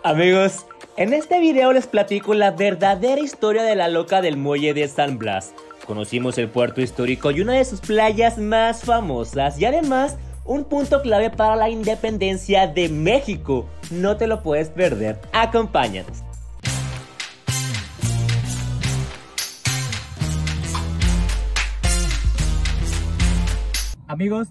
Amigos, en este video les platico la verdadera historia de la loca del muelle de San Blas. Conocimos el puerto histórico y una de sus playas más famosas y además un punto clave para la independencia de México. No te lo puedes perder, acompáñanos. Amigos,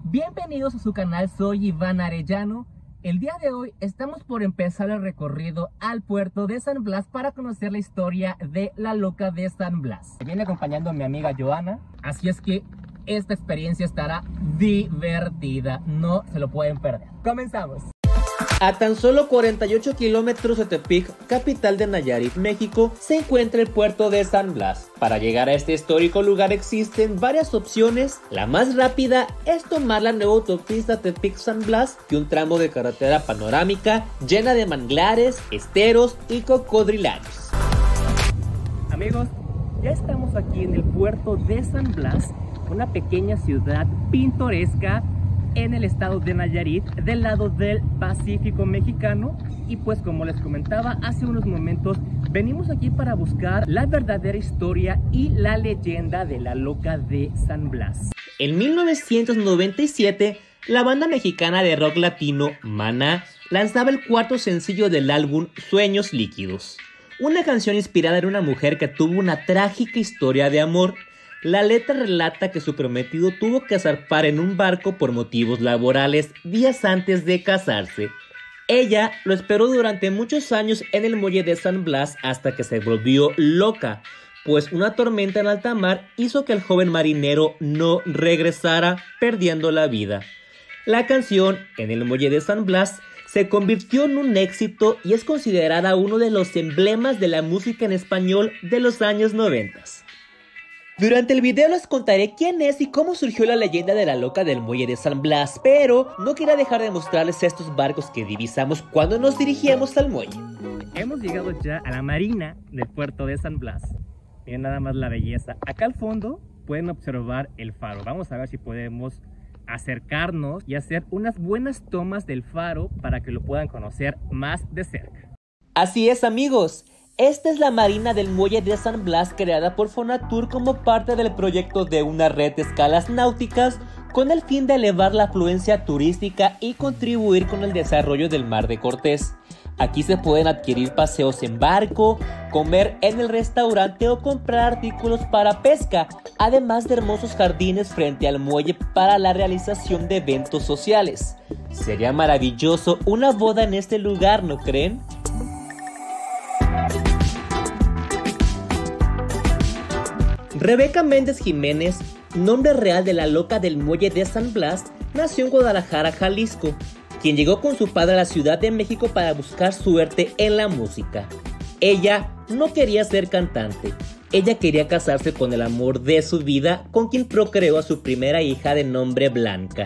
bienvenidos a su canal, soy Iván Arellano. El día de hoy estamos por empezar el recorrido al puerto de San Blas para conocer la historia de la loca de San Blas. Me viene acompañando mi amiga Joana, así es que esta experiencia estará divertida, no se lo pueden perder. Comenzamos. A tan solo 48 kilómetros de Tepic, capital de Nayarit, México, se encuentra el puerto de San Blas. Para llegar a este histórico lugar existen varias opciones. La más rápida es tomar la nueva autopista Tepic-San Blas, y un tramo de carretera panorámica llena de manglares, esteros y cocodrilarios. Amigos, ya estamos aquí en el puerto de San Blas, una pequeña ciudad pintoresca en el estado de Nayarit, del lado del Pacífico mexicano. Y pues como les comentaba hace unos momentos, venimos aquí para buscar la verdadera historia y la leyenda de la loca de San Blas. En 1997, la banda mexicana de rock latino Maná lanzaba el cuarto sencillo del álbum Sueños Líquidos, una canción inspirada en una mujer que tuvo una trágica historia de amor. La letra relata que su prometido tuvo que zarpar en un barco por motivos laborales días antes de casarse. Ella lo esperó durante muchos años en el muelle de San Blas hasta que se volvió loca, pues una tormenta en alta mar hizo que el joven marinero no regresara, perdiendo la vida. La canción En el muelle de San Blas se convirtió en un éxito y es considerada uno de los emblemas de la música en español de los años 90. Durante el video les contaré quién es y cómo surgió la leyenda de la loca del muelle de San Blas, pero no quería dejar de mostrarles estos barcos que divisamos cuando nos dirigíamos al muelle. Hemos llegado ya a la marina del puerto de San Blas. Miren nada más la belleza. Acá al fondo pueden observar el faro. Vamos a ver si podemos acercarnos y hacer unas buenas tomas del faro para que lo puedan conocer más de cerca. Así es, amigos. Esta es la marina del muelle de San Blas, creada por Fonatur como parte del proyecto de una red de escalas náuticas con el fin de elevar la afluencia turística y contribuir con el desarrollo del Mar de Cortés. Aquí se pueden adquirir paseos en barco, comer en el restaurante o comprar artículos para pesca, además de hermosos jardines frente al muelle para la realización de eventos sociales. Sería maravilloso una boda en este lugar, ¿no creen? Rebeca Méndez Jiménez, nombre real de la loca del muelle de San Blas, nació en Guadalajara, Jalisco, quien llegó con su padre a la Ciudad de México para buscar suerte en la música. Ella no quería ser cantante, ella quería casarse con el amor de su vida, con quien procreó a su primera hija de nombre Blanca.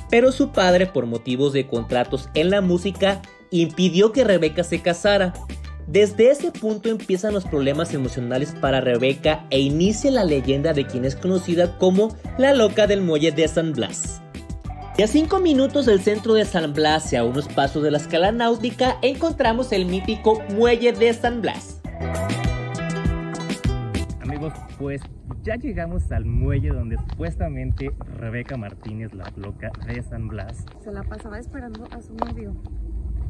Pero su padre, por motivos de contratos en la música, impidió que Rebeca se casara. Desde ese punto empiezan los problemas emocionales para Rebeca e inicia la leyenda de quien es conocida como la loca del muelle de San Blas. Y a 5 minutos del centro de San Blas y a unos pasos de la escala náutica encontramos el mítico muelle de San Blas. Amigos, pues ya llegamos al muelle donde supuestamente Rebeca Martínez, la loca de San Blas, se la pasaba esperando a su novio.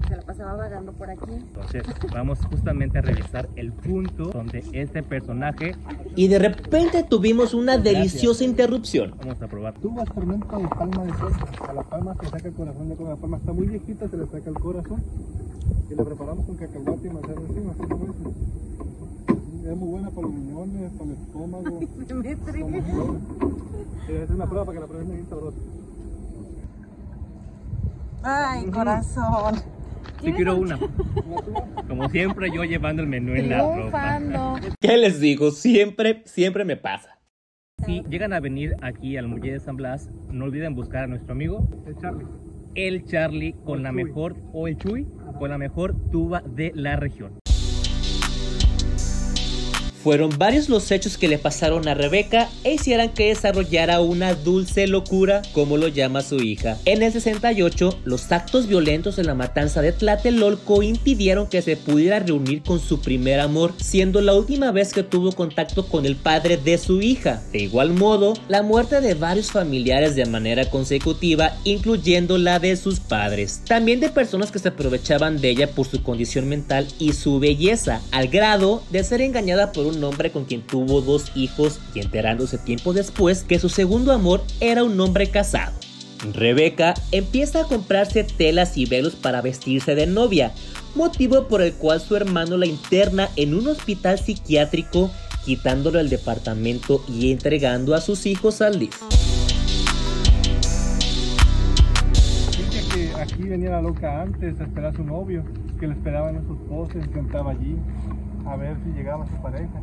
Se la pasaba vagando por aquí. Entonces vamos justamente a revisar el punto donde este personaje... Y de repente tuvimos una deliciosa interrupción. Vamos a probar. Tubas fermento de palma de soja. A la palma se saca el corazón, de la palma está muy viejita, se le saca el corazón. Y la preparamos con cacahuate y manzana encima. Es muy buena para los riñones, para el estómago. Es una prueba para que la prueben bien sabrosa. Ay, corazón. Sí quiero una. Como siempre yo llevando el menú en la ropa. ¿Qué les digo? Siempre me pasa. Si llegan a venir aquí al muelle de San Blas, no olviden buscar a nuestro amigo El Charlie con la mejor, o el Chuy, con la mejor tuba de la región. Fueron varios los hechos que le pasaron a Rebeca e hicieran que desarrollara una dulce locura, como lo llama su hija. En el 68, los actos violentos en la matanza de Tlatelolco impidieron que se pudiera reunir con su primer amor, siendo la última vez que tuvo contacto con el padre de su hija. De igual modo, la muerte de varios familiares de manera consecutiva, incluyendo la de sus padres. También de personas que se aprovechaban de ella por su condición mental y su belleza, al grado de ser engañada por un hombre con quien tuvo 2 hijos y enterándose tiempo después que su segundo amor era un hombre casado. Rebeca empieza a comprarse telas y velos para vestirse de novia, motivo por el cual su hermano la interna en un hospital psiquiátrico, quitándole el departamento y entregando a sus hijos al DIF. Dice que aquí venía la loca antes a esperar a su novio, que le esperaban en sus poses, se sentaba allí a ver si llegaba su pareja.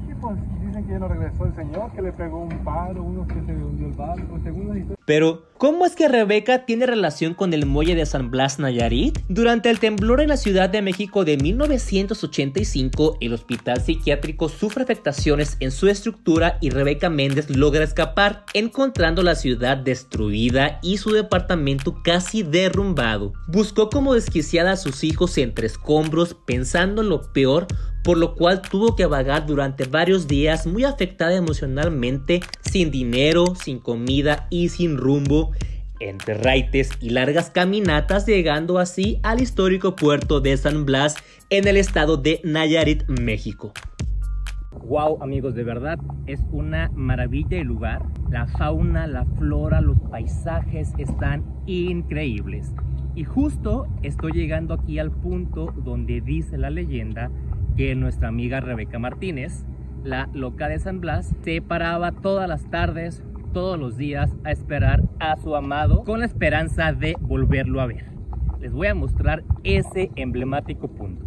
Y pues dicen que ya no regresó el señor, que le pegó un paro, unos que se le hundió el barco, según las historias. Pero, ¿cómo es que Rebeca tiene relación con el muelle de San Blas, Nayarit? Durante el temblor en la Ciudad de México de 1985, el hospital psiquiátrico sufre afectaciones en su estructura y Rebeca Méndez logra escapar, encontrando la ciudad destruida y su departamento casi derrumbado. Buscó como desquiciada a sus hijos entre escombros, pensando en lo peor, por lo cual tuvo que vagar durante varios días muy afectada emocionalmente, sin dinero, sin comida y sin rumbo, entre raites y largas caminatas, llegando así al histórico puerto de San Blas en el estado de Nayarit, México. Wow, amigos, de verdad es una maravilla el lugar. La fauna, la flora, los paisajes están increíbles. Y justo estoy llegando aquí al punto donde dice la leyenda que nuestra amiga Rebeca Martínez, la loca de San Blas, se paraba todas las tardes, todos los días a esperar a su amado con la esperanza de volverlo a ver. Les voy a mostrar ese emblemático punto.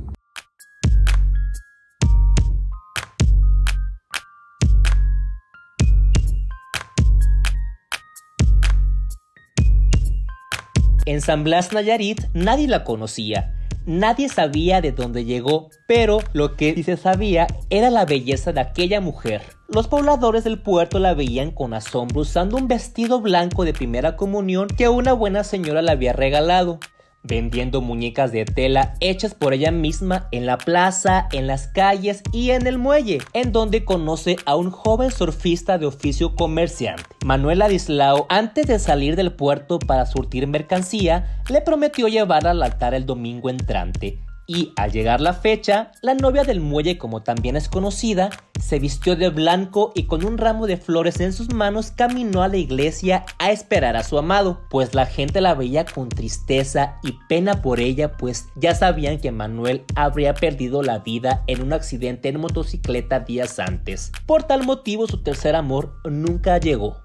En San Blas, Nayarit, nadie la conocía. Nadie sabía de dónde llegó, pero lo que sí se sabía era la belleza de aquella mujer. Los pobladores del puerto la veían con asombro usando un vestido blanco de primera comunión que una buena señora le había regalado, vendiendo muñecas de tela hechas por ella misma en la plaza, en las calles y en el muelle, en donde conoce a un joven surfista de oficio comerciante. Manuel Ladislao, antes de salir del puerto para surtir mercancía, le prometió llevarla al altar el domingo entrante. Y al llegar la fecha, la novia del muelle, como también es conocida, se vistió de blanco y con un ramo de flores en sus manos caminó a la iglesia a esperar a su amado, pues la gente la veía con tristeza y pena por ella, pues ya sabían que Manuel habría perdido la vida en un accidente en motocicleta días antes. Por tal motivo, su tercer amor nunca llegó.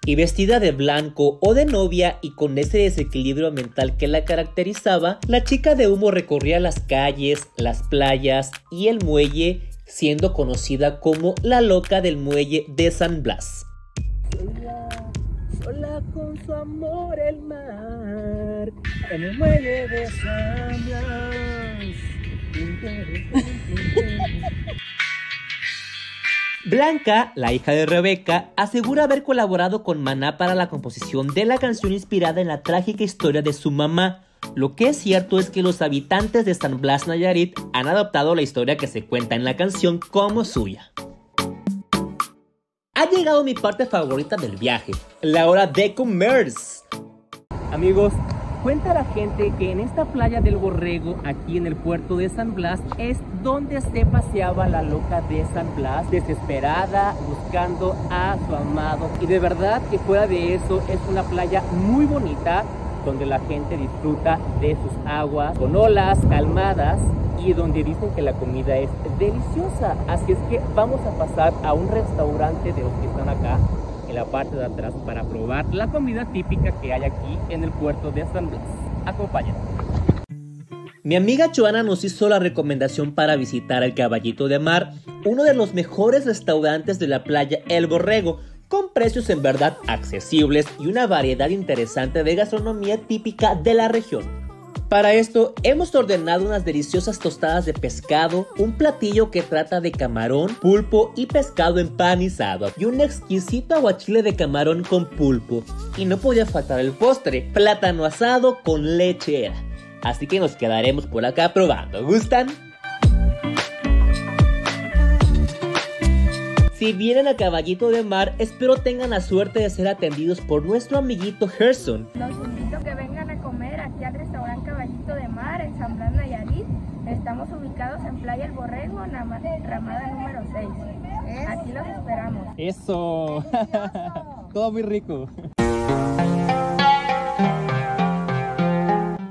Y vestida de blanco o de novia y con ese desequilibrio mental que la caracterizaba, la chica de humo recorría las calles, las playas y el muelle, siendo conocida como la loca del muelle de San Blas. Sola con su amor el mar, en el muelle de San Blas. Blanca, la hija de Rebeca, asegura haber colaborado con Maná para la composición de la canción inspirada en la trágica historia de su mamá. Lo que es cierto es que los habitantes de San Blas, Nayarit, han adoptado la historia que se cuenta en la canción como suya. Ha llegado mi parte favorita del viaje, la hora de comer. Amigos, cuenta la gente que en esta playa del Borrego, aquí en el puerto de San Blas, es donde se paseaba la loca de San Blas, desesperada, buscando a su amado. Y de verdad que fuera de eso, es una playa muy bonita, donde la gente disfruta de sus aguas con olas calmadas y donde dicen que la comida es deliciosa. Así es que vamos a pasar a un restaurante de los que están acá en la parte de atrás para probar la comida típica que hay aquí en el puerto de San Blas. Acompáñenme. Mi amiga Joana nos hizo la recomendación para visitar el Caballito de Mar, uno de los mejores restaurantes de la playa El Borrego, con precios en verdad accesibles y una variedad interesante de gastronomía típica de la región. Para esto hemos ordenado unas deliciosas tostadas de pescado, un platillo que trata de camarón, pulpo y pescado empanizado y un exquisito aguachile de camarón con pulpo. Y no podía faltar el postre, plátano asado con lechera. Así que nos quedaremos por acá probando. ¿Gustan? Si vienen a Caballito de Mar, espero tengan la suerte de ser atendidos por nuestro amiguito Gerson. Los invito a que vengan a comer aquí al restaurante Caballito de Mar en San Blas, Nayarit. Estamos ubicados en Playa El Borrego, Ramada número 6. Aquí los esperamos. ¡Eso! Todo muy rico.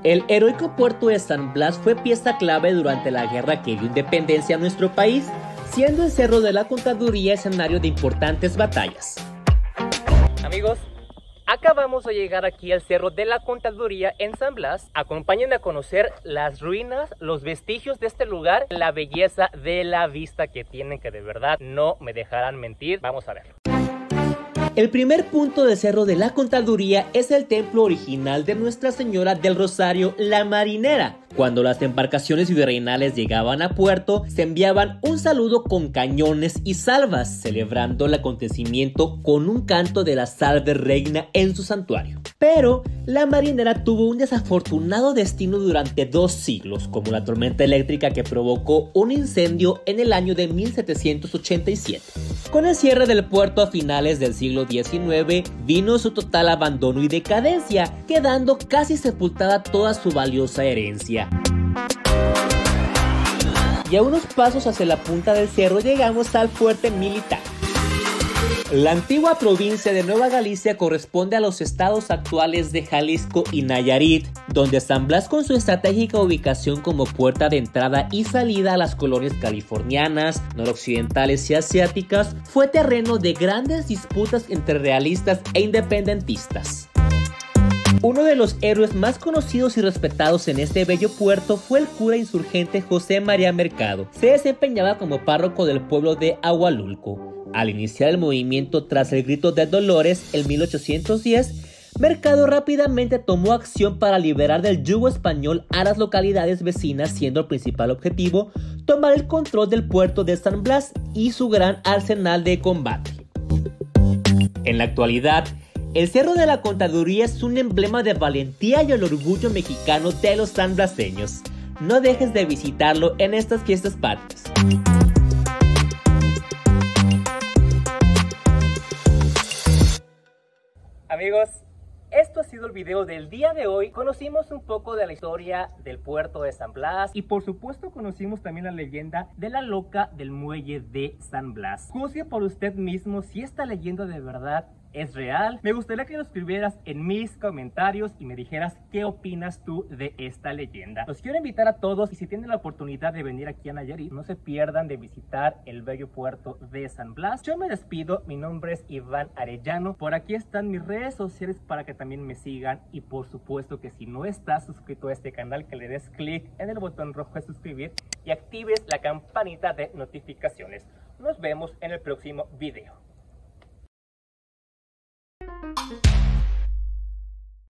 El heroico puerto de San Blas fue pieza clave durante la guerra que dio independencia a nuestro país, siendo el Cerro de la Contaduría escenario de importantes batallas. Amigos, acabamos de llegar aquí al Cerro de la Contaduría en San Blas. Acompáñenme a conocer las ruinas, los vestigios de este lugar, la belleza de la vista que tienen, que de verdad no me dejarán mentir. Vamos a verlo. El primer punto del Cerro de la Contaduría es el templo original de Nuestra Señora del Rosario, la Marinera. Cuando las embarcaciones virreinales llegaban a puerto, se enviaban un saludo con cañones y salvas, celebrando el acontecimiento con un canto de la Salve Reina en su santuario. Pero la Marinera tuvo un desafortunado destino durante 2 siglos, como la tormenta eléctrica que provocó un incendio en el año de 1787. Con el cierre del puerto a finales del siglo XIX, vino su total abandono y decadencia, quedando casi sepultada toda su valiosa herencia. Y a unos pasos hacia la punta del cerro llegamos al fuerte militar. La antigua provincia de Nueva Galicia corresponde a los estados actuales de Jalisco y Nayarit, donde San Blas, con su estratégica ubicación como puerta de entrada y salida a las colonias californianas, noroccidentales y asiáticas, fue terreno de grandes disputas entre realistas e independentistas. Uno de los héroes más conocidos y respetados en este bello puerto fue el cura insurgente José María Mercado. Se desempeñaba como párroco del pueblo de Ahualulco. Al iniciar el movimiento tras el Grito de Dolores en 1810, Mercado rápidamente tomó acción para liberar del yugo español a las localidades vecinas, siendo el principal objetivo tomar el control del puerto de San Blas y su gran arsenal de combate. En la actualidad, el Cerro de la Contaduría es un emblema de valentía y el orgullo mexicano de los sanblaseños. No dejes de visitarlo en estas fiestas patrias. Amigos, esto ha sido el video del día de hoy. Conocimos un poco de la historia del puerto de San Blas y por supuesto conocimos también la leyenda de la loca del muelle de San Blas. Juzgue por usted mismo si esta leyenda de verdad es real. Me gustaría que lo escribieras en mis comentarios y me dijeras qué opinas tú de esta leyenda. Los quiero invitar a todos, y si tienen la oportunidad de venir aquí a Nayarit, no se pierdan de visitar el bello puerto de San Blas. Yo me despido, mi nombre es Iván Arellano. Por aquí están mis redes sociales para que también me sigan, y por supuesto que si no estás suscrito a este canal, que le des clic en el botón rojo de suscribir y actives la campanita de notificaciones. Nos vemos en el próximo video.